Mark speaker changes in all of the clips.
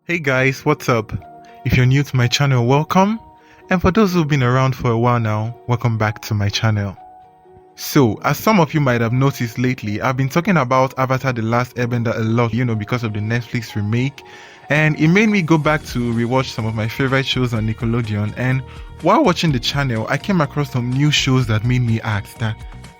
Speaker 1: Hey guys, what's up? If you're new to my channel, welcome. And for those who've been around for a while now, welcome back to my channel. So, as some of you might have noticed lately, I've been talking about Avatar The Last Airbender a lot, because of the Netflix remake. And it made me go back to rewatch some of my favorite shows on Nickelodeon. And while watching the channel, I came across some new shows that made me ask that,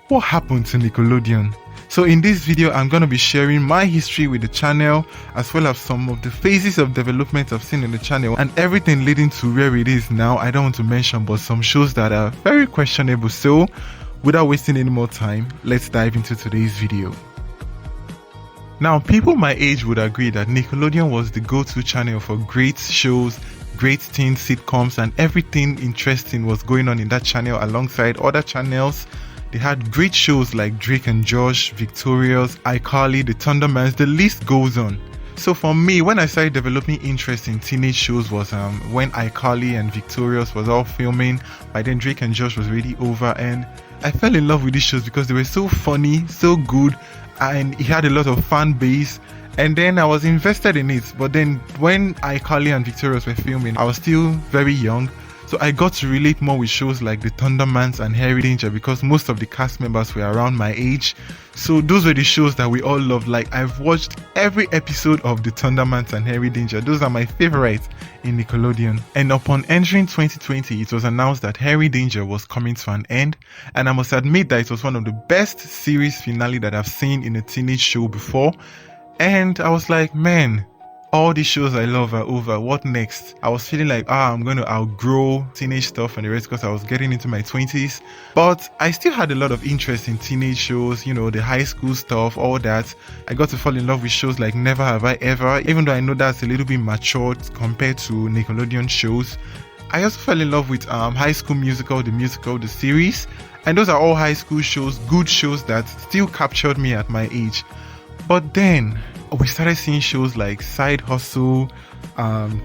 Speaker 1: what happened to Nickelodeon? So in this video, I'm going to be sharing my history with the channel, as well as some of the phases of development I've seen in the channel and everything leading to where it is now. I don't want to mention, but some shows that are very questionable. So without wasting any more time, let's dive into today's video. Now, people my age would agree that Nickelodeon was the go-to channel for great shows, great teen sitcoms, and everything interesting was going on in that channel alongside other channels. They had great shows like Drake and Josh, Victorious, iCarly, The Thundermans, the list goes on. So for me, when I started developing interest in teenage shows was when iCarly and Victorious was all filming. By then Drake and Josh was already over, and I fell in love with these shows because they were so funny, so good, and it had a lot of fan base. And then I was invested in it. But then when iCarly and Victorious were filming, I was still very young. So I got to relate more with shows like The Thundermans and Airbender because most of the cast members were around my age. So those were the shows that we all loved. Like, I've watched every episode of The Thundermans and Airbender. Those are my favorites in Nickelodeon. And upon entering 2020, it was announced that Airbender was coming to an end. And I must admit that it was one of the best series finale that I've seen in a teenage show before. And I was like, man, all these shows I love are over. What next? I was feeling like, I'm going to outgrow teenage stuff and the rest because I was getting into my 20s. But I still had a lot of interest in teenage shows, the high school stuff, all that. I got to fall in love with shows like Never Have I Ever, even though I know that's a little bit matured compared to Nickelodeon shows. I also fell in love with High School Musical, the series. And those are all high school shows, good shows that still captured me at my age. But then we started seeing shows like Side Hustle,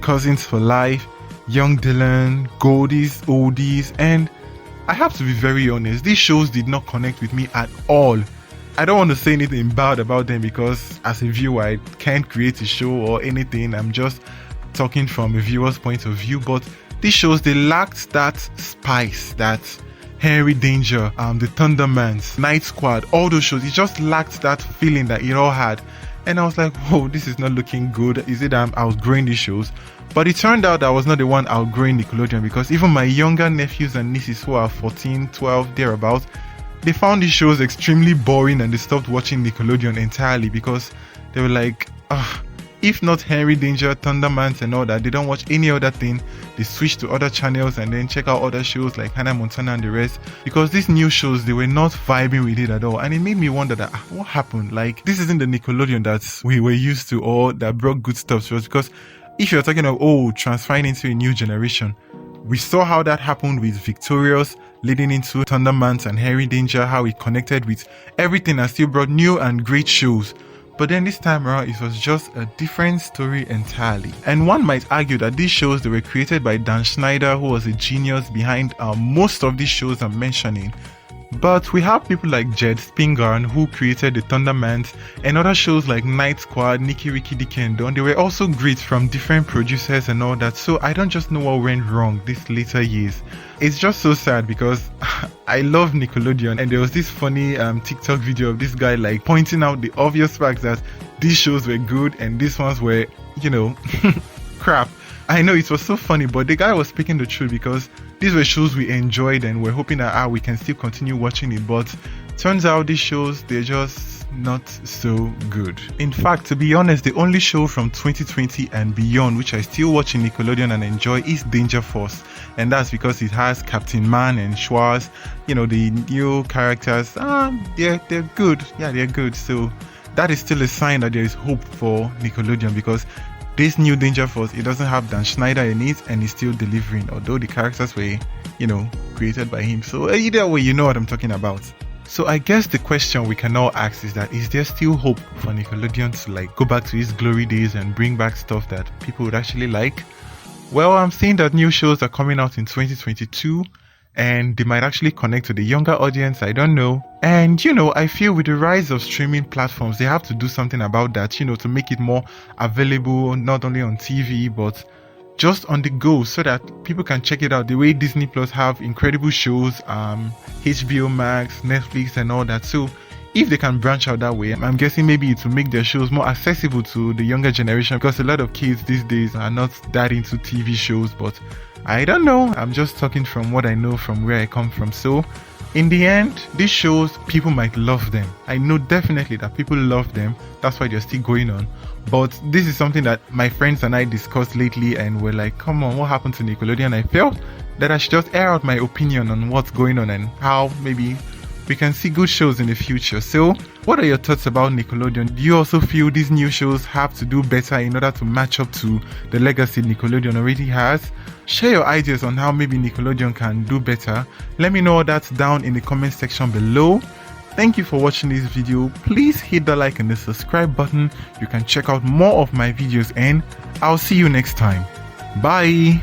Speaker 1: Cousins for Life, Young Dylan, Goldies, Oldies, and I have to be very honest, these shows did not connect with me at all. I don't want to say anything bad about them because as a viewer, I can't create a show or anything. I'm just talking from a viewer's point of view, but these shows, they lacked that spice, that Airbender, the Thundermans, Night Squad, all those shows. It just lacked that feeling that it all had. And I was like, whoa, this is not looking good. Is it that I'm outgrowing these shows? But it turned out I was not the one outgrowing Nickelodeon, because even my younger nephews and nieces who are 14, 12, thereabouts, they found these shows extremely boring and they stopped watching Nickelodeon entirely because they were like, if not Airbender, Thundermans and all that, they don't watch any other thing. They switch to other channels and then check out other shows like Hannah Montana and the rest, because these new shows, they were not vibing with it at all. And it made me wonder that what happened? Like, this isn't the Nickelodeon that we were used to or that brought good stuff to us. Because if you're talking of transferring into a new generation, we saw how that happened with Victorious leading into Thundermans and Airbender, how it connected with everything and still brought new and great shows. But then this time around, it was just a different story entirely. And one might argue that these shows, they were created by Dan Schneider, who was a genius behind most of these shows I'm mentioning. But we have people like Jed Spingarn, who created the Thundermans, and other shows like Night Squad, Nicky Ricky Dicky and Don. They were also great from different producers and all that. So I don't just know what went wrong these later years. It's just so sad because I love Nickelodeon, and there was this funny TikTok video of this guy like pointing out the obvious fact that these shows were good and these ones were, crap. I know it was so funny, but the guy was speaking the truth because these were shows we enjoyed and we're hoping that we can still continue watching it. But turns out these shows, they're just not so good. In fact, to be honest, the only show from 2020 and beyond which I still watch in Nickelodeon and enjoy is Danger Force. And that's because it has Captain Man and Schwarz, the new characters. They're good. Yeah, they're good. So that is still a sign that there is hope for Nickelodeon, because this new Danger Force, it doesn't have Dan Schneider in it and he's still delivering, although the characters were, created by him. So either way, you know what I'm talking about. So I guess the question we can all ask is that, is there still hope for Nickelodeon to go back to its glory days and bring back stuff that people would actually like? Well, I'm seeing that new shows are coming out in 2022, and they might actually connect to the younger audience. I don't know. And I feel with the rise of streaming platforms, they have to do something about that, to make it more available, not only on TV, but just on the go, so that people can check it out the way Disney Plus have incredible shows, HBO Max, Netflix and all that. So if they can branch out that way, I'm guessing maybe it will make their shows more accessible to the younger generation, because a lot of kids these days are not that into TV shows. But I don't know, I'm just talking from what I know from where I come from. So in the end, these shows, people might love them. I know definitely that people love them. That's why they're still going on. But this is something that my friends and I discussed lately, and we're like, come on, what happened to Nickelodeon? I felt that I should just air out my opinion on what's going on and how maybe we can see good shows in the future. So what are your thoughts about Nickelodeon? Do you also feel these new shows have to do better in order to match up to the legacy Nickelodeon already has? Share your ideas on how maybe Nickelodeon can do better. Let me know that down in the comment section below. Thank you for watching this video. Please hit the like and the subscribe button. You can check out more of my videos, and I'll see you next time. Bye.